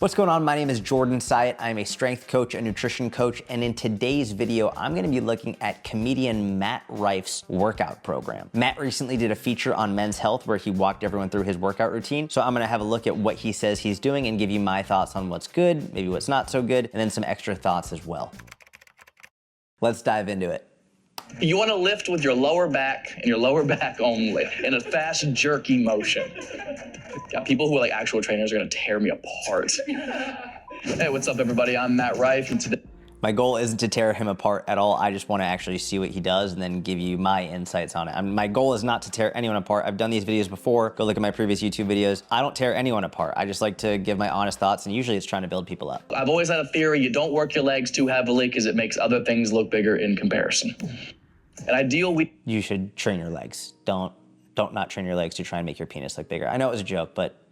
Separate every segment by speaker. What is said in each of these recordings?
Speaker 1: What's going on? My name is Jordan Syatt. I'm a strength coach, a nutrition coach, and in today's video, I'm gonna be looking at comedian Matt Rife's workout program. Matt recently did a feature on Men's Health where he walked everyone through his workout routine. So I'm gonna have a look at what he says he's doing and give you my thoughts on what's good, maybe what's not so good, and then some extra thoughts as well. Let's dive into it.
Speaker 2: You want to lift with your lower back and your lower back only in a fast, jerky motion. Got people who are like actual trainers are going to tear me apart. Hey, what's up, everybody? I'm Matt Rife, and today...
Speaker 1: My goal isn't to tear him apart at all. I just want to actually see what he does and then give you my insights on it. My goal is not to tear anyone apart. I've done these videos before. Go look at my previous YouTube videos. I don't tear anyone apart. I just like to give my honest thoughts, and usually it's trying to build people up.
Speaker 2: I've always had a theory: you don't work your legs too heavily because it makes other things look bigger in comparison. An ideal week...
Speaker 1: You should train your legs. Don't not train your legs to try and make your penis look bigger. I know it was a joke, but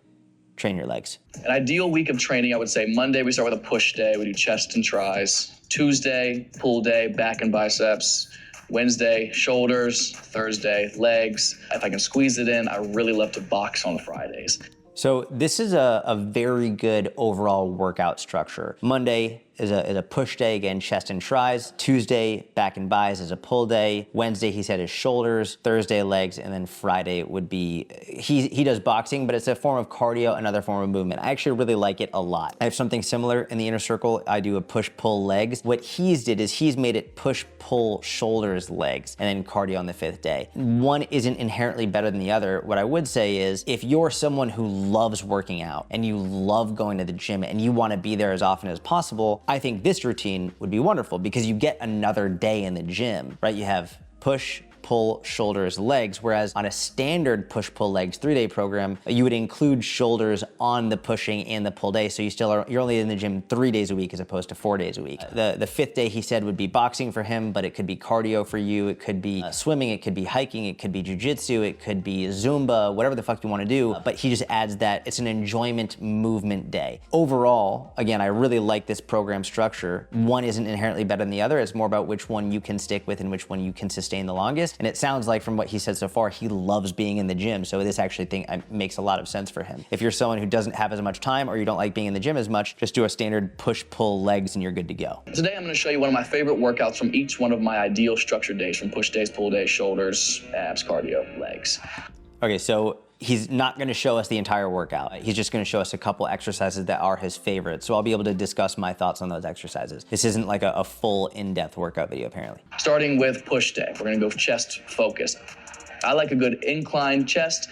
Speaker 1: train your legs.
Speaker 2: An ideal week of training, I would say Monday we start with a push day. We do chest and tris. Tuesday, pull day, back and biceps. Wednesday, shoulders. Thursday, legs. If I can squeeze it in, I really love to box on Fridays.
Speaker 1: So this is a very good overall workout structure. Monday is a push day, again, chest and tris. Tuesday, back and bis is a pull day. Wednesday, he said, is shoulders. Thursday, legs, and then Friday would be, he does boxing, but it's a form of cardio, another form of movement. I actually really like it a lot. I have something similar in the inner circle. I do a push-pull legs. What he's did is he's made it push-pull shoulders, legs, and then cardio on the 5th day. One isn't inherently better than the other. What I would say is, if you're someone who loves working out and you love going to the gym and you want to be there as often as possible, I think this routine would be wonderful because you get another day in the gym, right? You have push, pull, shoulders, legs, whereas on a standard push-pull legs 3-day program, you would include shoulders on the pushing and the pull day, so you're only in the gym 3 days a week as opposed to 4 days a week. The 5th day, he said, would be boxing for him, but it could be cardio for you, it could be swimming, it could be hiking, it could be jujitsu, it could be Zumba, whatever the fuck you want to do, but he just adds that it's an enjoyment movement day. Overall, again, I really like this program structure. One isn't inherently better than the other, it's more about which one you can stick with and which one you can sustain the longest. And it sounds like from what he said so far, he loves being in the gym. So this actually makes a lot of sense for him. If you're someone who doesn't have as much time or you don't like being in the gym as much, just do a standard push-pull legs and you're good to go.
Speaker 2: Today I'm going to show you one of my favorite workouts from each one of my ideal structured days, from push days, pull days, shoulders, abs, cardio, legs.
Speaker 1: Okay, so he's not gonna show us the entire workout. He's just gonna show us a couple exercises that are his favorites. So I'll be able to discuss my thoughts on those exercises. This isn't like a full in-depth workout video, apparently.
Speaker 2: Starting with push day, we're gonna go chest focus. I like a good incline chest.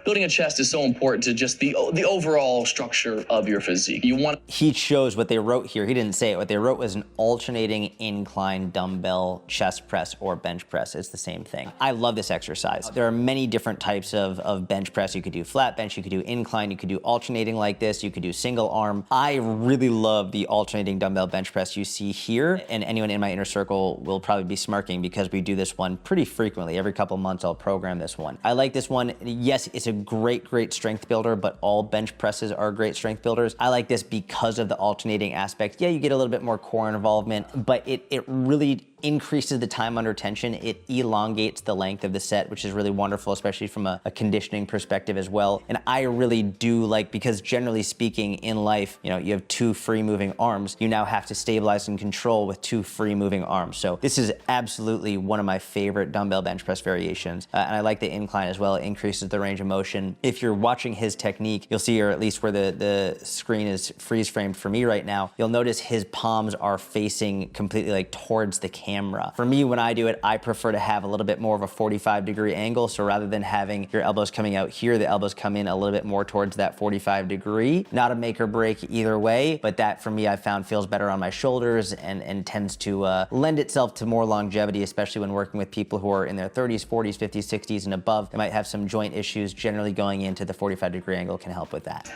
Speaker 2: Building a chest is so important to just the overall structure of your physique.
Speaker 1: He shows what they wrote here. He didn't say it. What they wrote was an alternating incline dumbbell chest press or bench press. It's the same thing. I love this exercise. There are many different types of bench press. You could do flat bench, you could do incline, you could do alternating like this, you could do single arm. I really love the alternating dumbbell bench press you see here, and anyone in my inner circle will probably be smirking because we do this one pretty frequently. Every couple months I'll program this one. I like this one. Yes, it's a great strength builder, but all bench presses are great strength builders. I like this because of the alternating aspect. Yeah, you get a little bit more core involvement, but it really increases the time under tension. It elongates the length of the set, which is really wonderful, especially from a conditioning perspective as well. And I really do like, because generally speaking in life, you know, you have 2 free moving arms. You now have to stabilize and control with 2 free moving arms. So this is absolutely one of my favorite dumbbell bench press variations. And I like the incline as well. It increases the range of motion. If you're watching his technique, you'll see, or at least where the screen is freeze framed for me right now, you'll notice his palms are facing completely like towards the camera. For me, when I do it, I prefer to have a little bit more of a 45-degree angle. So rather than having your elbows coming out here, the elbows come in a little bit more towards that 45-degree. Not a make or break either way, but that for me, I found feels better on my shoulders and tends to lend itself to more longevity, especially when working with people who are in their 30s, 40s, 50s, 60s, and above. They might have some joint issues. Generally going into the 45-degree angle can help with that.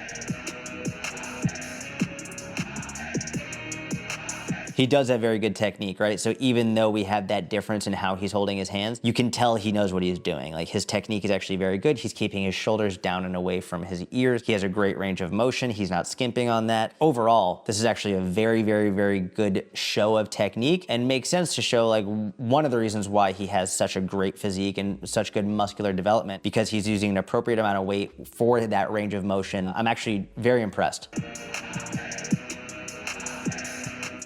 Speaker 1: He does have very good technique, right? So even though we have that difference in how he's holding his hands, you can tell he knows what he's doing. Like his technique is actually very good. He's keeping his shoulders down and away from his ears. He has a great range of motion. He's not skimping on that. Overall, this is actually a very, very, very good show of technique, and makes sense to show like one of the reasons why he has such a great physique and such good muscular development, because he's using an appropriate amount of weight for that range of motion. I'm actually very impressed.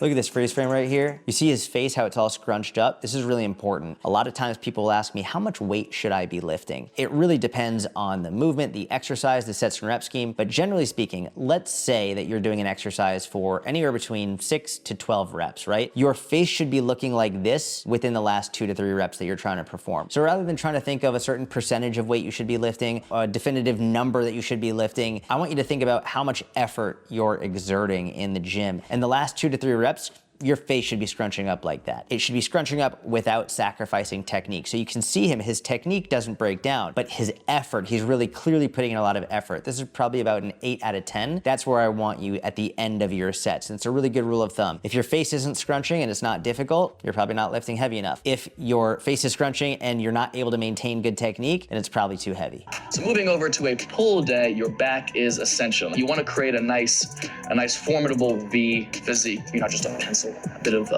Speaker 1: Look at this freeze frame right here. You see his face, how it's all scrunched up? This is really important. A lot of times people will ask me, how much weight should I be lifting? It really depends on the movement, the exercise, the sets and rep scheme. But generally speaking, let's say that you're doing an exercise for anywhere between 6 to 12 reps, right? Your face should be looking like this within the last 2 to 3 reps that you're trying to perform. So rather than trying to think of a certain percentage of weight you should be lifting, a definitive number that you should be lifting, I want you to think about how much effort you're exerting in the gym. And the last 2 to 3 reps, your face should be scrunching up like that. It should be scrunching up without sacrificing technique. So you can see him, his technique doesn't break down, but his effort, he's really clearly putting in a lot of effort. This is probably about an 8 out of 10. That's where I want you at the end of your sets. And it's a really good rule of thumb. If your face isn't scrunching and it's not difficult, you're probably not lifting heavy enough. If your face is scrunching and you're not able to maintain good technique, then it's probably too heavy.
Speaker 2: So moving over to a pull day, your back is essential. You want to create a nice formidable V physique. You're not just a pencil. A bit of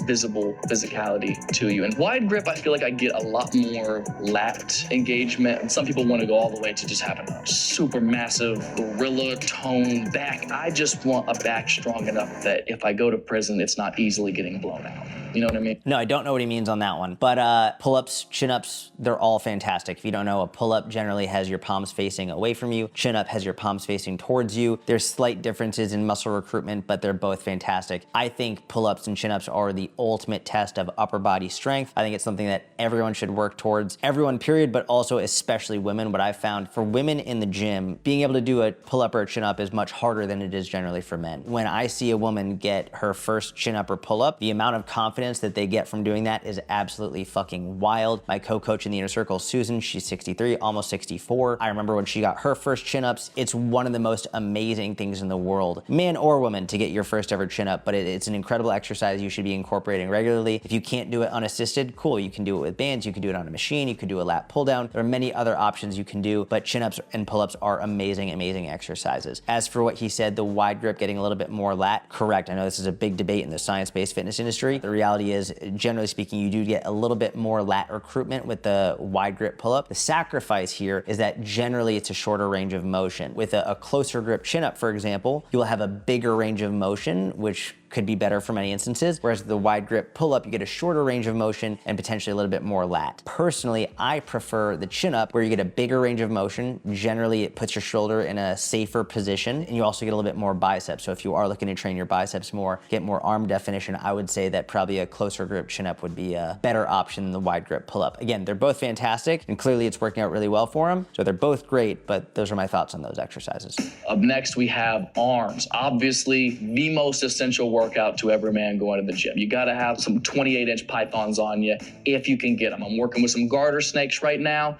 Speaker 2: visible physicality to you. And wide grip, I feel like I get a lot more lat engagement. And some people want to go all the way to just having a super massive gorilla toned back. I just want a back strong enough that if I go to prison, it's not easily getting blown out. You know what I mean?
Speaker 1: No, I don't know what he means on that one. But pull-ups, chin-ups, they're all fantastic. If you don't know, a pull-up generally has your palms facing away from you. Chin-up has your palms facing towards you. There's slight differences in muscle recruitment, but they're both fantastic. I think pull-ups and chin-ups are the ultimate test of upper body strength. I think it's something that everyone should work towards. Everyone, period, but also especially women. What I've found for women in the gym, being able to do a pull-up or a chin-up is much harder than it is generally for men. When I see a woman get her first chin-up or pull-up, the amount of confidence that they get from doing that is absolutely fucking wild. My co-coach in the inner circle, Susan, she's 63, almost 64. I remember when she got her first chin-ups. It's one of the most amazing things in the world, man or woman, to get your first ever chin-up, but it's an incredible exercise you should be incorporating regularly. If you can't do it unassisted, cool, you can do it with bands, you can do it on a machine, you can do a lat pull down. There are many other options you can do, but chin-ups and pull-ups are amazing, amazing exercises. As for what he said, the wide grip getting a little bit more lat, correct. I know this is a big debate in the science-based fitness industry. The reality is, generally speaking, you do get a little bit more lat recruitment with the wide grip pull-up. The sacrifice here is that generally it's a shorter range of motion. With a closer grip chin-up, for example, you will have a bigger range of motion, which could be better for many instances, whereas the wide grip pull-up, you get a shorter range of motion and potentially a little bit more lat. Personally, I prefer the chin-up where you get a bigger range of motion. Generally, it puts your shoulder in a safer position, and you also get a little bit more biceps. So if you are looking to train your biceps more, get more arm definition, I would say that probably a closer grip chin-up would be a better option than the wide grip pull-up. Again, they're both fantastic, and clearly it's working out really well for them. So they're both great, but those are my thoughts on those exercises.
Speaker 2: Up next, we have arms. Obviously, the most essential workout to every man going to the gym. You got to have some 28-inch pythons on you if you can get them. I'm working with some garter snakes right now,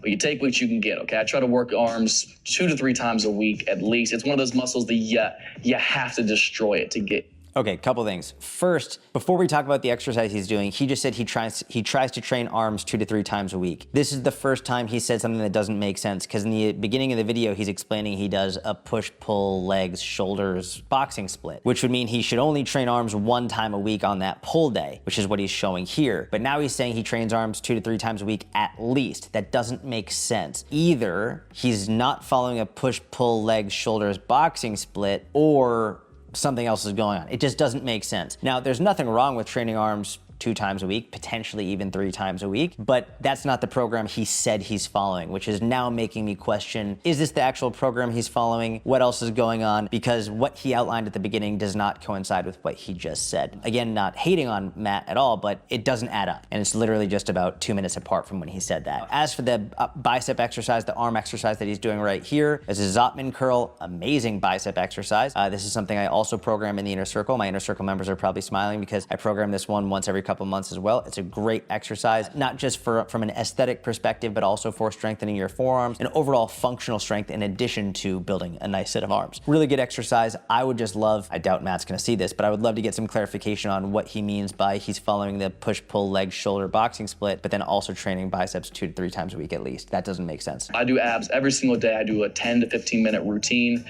Speaker 2: but you take what you can get, okay? I try to work arms 2 to 3 times a week at least. It's one of those muscles that you have to destroy it to get.
Speaker 1: Okay, couple things. First, before we talk about the exercise he's doing, he just said he tries to train arms 2 to 3 times a week. This is the first time he said something that doesn't make sense, because in the beginning of the video, he's explaining he does a push-pull legs, shoulders, boxing split, which would mean he should only train arms 1 time a week on that pull day, which is what he's showing here. But now he's saying he trains arms 2 to 3 times a week at least. That doesn't make sense. Either he's not following a push-pull legs, shoulders, boxing split, or something else is going on. It just doesn't make sense. Now, there's nothing wrong with training arms 2 times a week, potentially even 3 times a week, but that's not the program he said he's following, which is now making me question, is this the actual program he's following? What else is going on? Because what he outlined at the beginning does not coincide with what he just said. Again, not hating on Matt at all, but it doesn't add up. And it's literally just about 2 minutes apart from when he said that. As for the bicep exercise, the arm exercise that he's doing right here is a Zotman curl, amazing bicep exercise. This is something I also program in the inner circle. My inner circle members are probably smiling because I program this one once every couple couple months as well. It's a great exercise, not just from an aesthetic perspective, but also for strengthening your forearms and overall functional strength in addition to building a nice set of arms. Really good exercise. I would just love, I doubt Matt's gonna see this, but I would love to get some clarification on what he means by he's following the push-pull leg shoulder boxing split, but then also training biceps 2 to 3 times a week at least. That doesn't make sense.
Speaker 2: I do abs every single day. I do a 10 to 15 minute routine.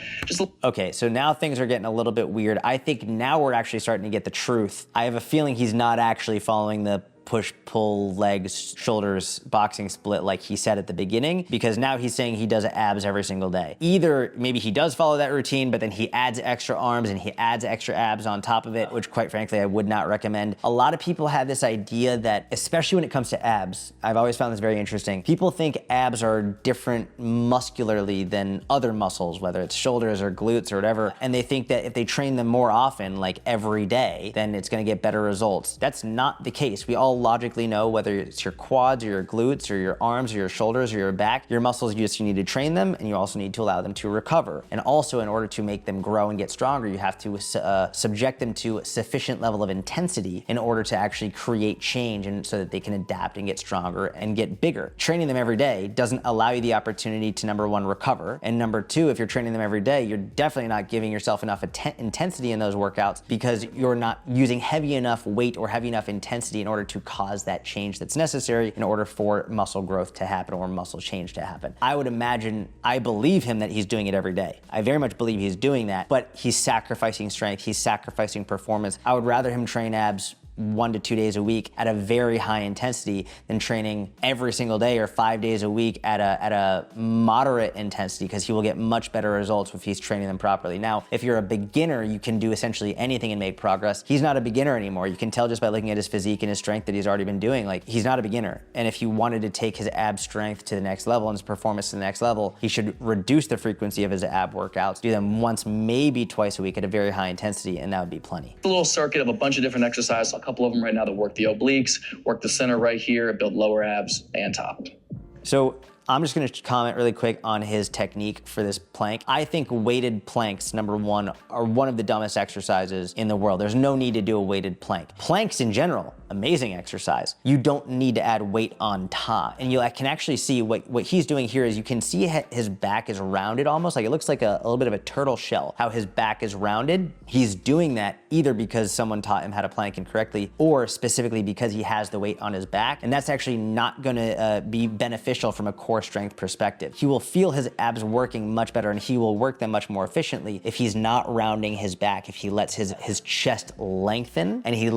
Speaker 1: Okay, so now things are getting a little bit weird. I think now we're actually starting to get the truth. I have a feeling he's not actually following the push-pull legs, shoulders, boxing split like he said at the beginning, because now he's saying he does abs every single day. Either maybe he does follow that routine, but then he adds extra arms and he adds extra abs on top of it, which quite frankly, I would not recommend. A lot of people have this idea that, especially when it comes to abs, I've always found this very interesting. People think abs are different muscularly than other muscles, whether it's shoulders or glutes or whatever, and they think that if they train them more often, like every day, then it's gonna get better results. That's not the case. We all logically know whether it's your quads or your glutes or your arms or your shoulders or your back, your muscles, you need to train them, and you also need to allow them to recover. And also, in order to make them grow and get stronger, you have to subject them to a sufficient level of intensity in order to actually create change and so that they can adapt and get stronger and get bigger. Training them every day doesn't allow you the opportunity to, number one, recover, and number two, if you're training them every day, you're definitely not giving yourself enough intensity in those workouts because you're not using heavy enough weight or heavy enough intensity in order to cause that change that's necessary in order for muscle growth to happen or muscle change to happen. I would imagine, I believe him that he's doing it every day. I very much believe he's doing that, but he's sacrificing strength, he's sacrificing performance. I would rather him train abs 1 to 2 days a week at a very high intensity than training every single day or 5 days a week at a moderate intensity, because he will get much better results if he's training them properly. Now, if you're a beginner, you can do essentially anything and make progress. He's not a beginner anymore. You can tell just by looking at his physique and his strength that he's already been doing. Like, he's not a beginner. And if he wanted to take his ab strength to the next level and his performance to the next level, he should reduce the frequency of his ab workouts, do them once, maybe twice a week at a very high intensity, and that would be plenty.
Speaker 2: A little circuit of a bunch of different exercises, a couple of them right now that work the obliques, work the center right here, build lower abs and top.
Speaker 1: So I'm just gonna comment really quick on his technique for this plank. I think weighted planks, number one, are one of the dumbest exercises in the world. There's no need to do a weighted plank. Planks in general, amazing exercise. You don't need to add weight on top. And you can actually see what he's doing here is you can see his back is rounded almost, like it looks like a little bit of a turtle shell, how his back is rounded. He's doing that either because someone taught him how to plank incorrectly or specifically because he has the weight on his back. And that's actually not gonna be beneficial from a core strength perspective. He will feel his abs working much better and he will work them much more efficiently if he's not rounding his back, if he lets his chest lengthen and he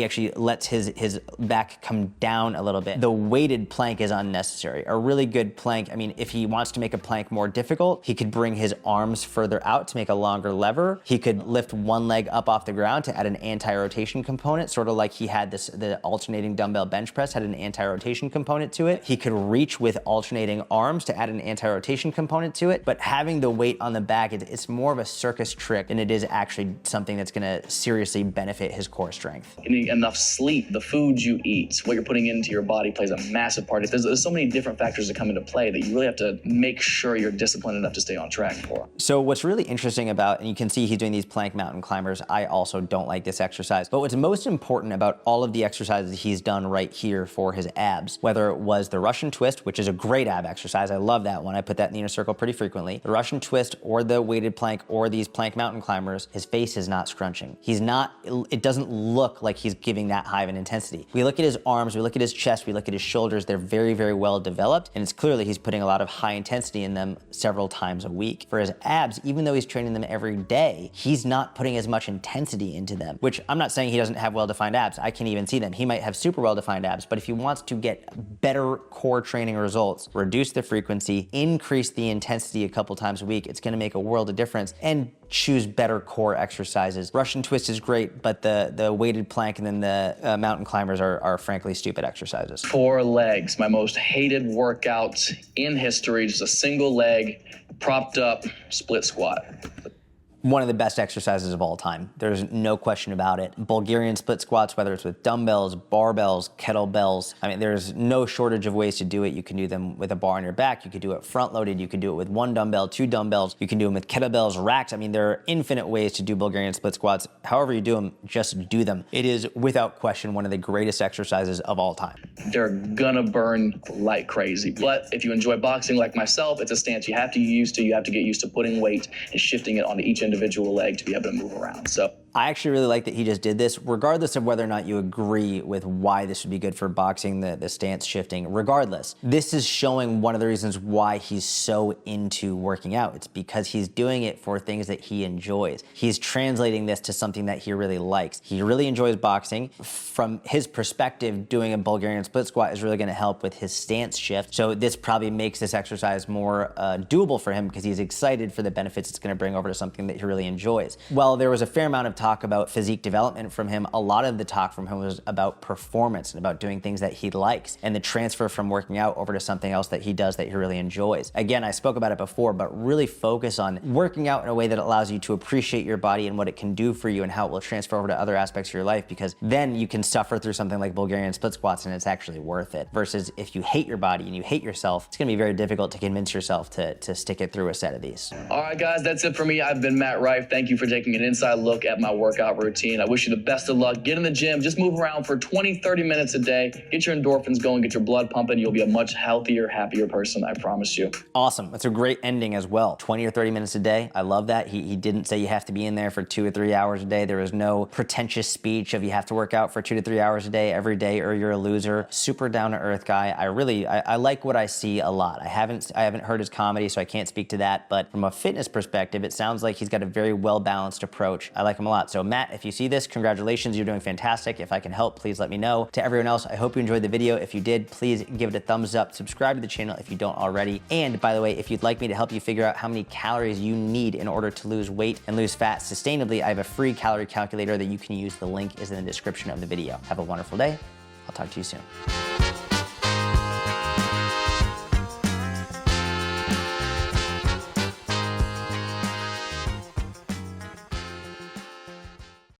Speaker 1: actually lets his back come down a little bit. The weighted plank is unnecessary. A really good plank, I mean, if he wants to make a plank more difficult, he could bring his arms further out to make a longer lever. He could lift one leg up off the ground to add an anti-rotation component, sort of like he had the alternating dumbbell bench press had an anti-rotation component to it. He could reach with alternating arms to add an anti-rotation component to it, but having the weight on the back, it's more of a circus trick than it is actually something that's gonna seriously benefit his core strength.
Speaker 2: You need enough sleep, the foods you eat, what you're putting into your body plays a massive part. There's so many different factors that come into play that you really have to make sure you're disciplined enough to stay on track for.
Speaker 1: So what's really interesting about, and you can see he's doing these plank mountain climbers, I also don't like this exercise, but what's most important about all of the exercises he's done right here for his abs, whether it was the Russian twist, which is a great ab exercise, I love that one, I put that in the inner circle pretty frequently, the Russian twist or the weighted plank or these plank mountain climbers, his face is not scrunching. He's not, it doesn't look like he's giving that high of an intensity. We look at his arms, we look at his chest, we look at his shoulders, they're very, very well developed, and it's clearly he's putting a lot of high intensity in them several times a week. For his abs, even though he's training them every day, he's not putting as much intensity into them, which I'm not saying he doesn't have well-defined abs. I can even see them. He might have super well-defined abs, but if he wants to get better core training results, reduce the frequency, increase the intensity a couple times a week, it's gonna make a world of difference, and choose better core exercises. Russian twist is great, but the weighted plank and then the mountain climbers are frankly stupid exercises.
Speaker 2: For legs, my most hated workout in history, just a single leg, propped up, split squat.
Speaker 1: one of the best exercises of all time. There's no question about it. Bulgarian split squats, whether it's with dumbbells, barbells, kettlebells, I mean, there's no shortage of ways to do it. You can do them with a bar on your back. You could do it front loaded. You could do it with one dumbbell, two dumbbells. You can do them with kettlebells, racks. I mean, there are infinite ways to do Bulgarian split squats. However you do them, just do them. It is without question one of the greatest exercises of all time.
Speaker 2: They're gonna burn like crazy. But if you enjoy boxing like myself, it's a stance you have to get used to. You have to get used to putting weight and shifting it onto each individual leg to be able to move around. So
Speaker 1: I actually really like that he just did this, regardless of whether or not you agree with why this would be good for boxing, the stance shifting. Regardless, this is showing one of the reasons why he's so into working out. It's because he's doing it for things that he enjoys. He's translating this to something that he really likes. He really enjoys boxing. From his perspective, doing a Bulgarian split squat is really gonna help with his stance shift. So this probably makes this exercise more doable for him because he's excited for the benefits it's gonna bring over to something that he really enjoys. Well, there was a fair amount of talk about physique development from him. A lot of the talk from him was about performance and about doing things that he likes and the transfer from working out over to something else that he does that he really enjoys. Again, I spoke about it before, but really focus on working out in a way that allows you to appreciate your body and what it can do for you and how it will transfer over to other aspects of your life, because then you can suffer through something like Bulgarian split squats and it's actually worth it. Versus if you hate your body and you hate yourself, it's gonna be very difficult to convince yourself to stick it through a set of these.
Speaker 2: all right, guys, that's it for me. I've been Matt Rife. Thank you for taking an inside look at my workout routine. I wish you the best of luck. Get in the gym, just move around for 20, 30 minutes a day. Get your endorphins going, get your blood pumping. You'll be a much healthier, happier person, I promise you.
Speaker 1: Awesome. That's a great ending as well. 20 or 30 minutes a day. I love that. He didn't say you have to be in there for 2 or 3 hours a day. There was no pretentious speech of you have to work out for 2 to 3 hours a day every day or you're a loser. Super down to earth guy. I like what I see a lot. I haven't heard his comedy, so I can't speak to that, but from a fitness perspective, it sounds like he's got a very well-balanced approach. I like him a lot. So Matt, if you see this, congratulations, you're doing fantastic. If I can help, please let me know. To everyone else, I hope you enjoyed the video. If you did, please give it a thumbs up, subscribe to the channel if you don't already. And by the way, if you'd like me to help you figure out how many calories you need in order to lose weight and lose fat sustainably, I have a free calorie calculator that you can use. The link is in the description of the video. Have a wonderful day. I'll talk to you soon.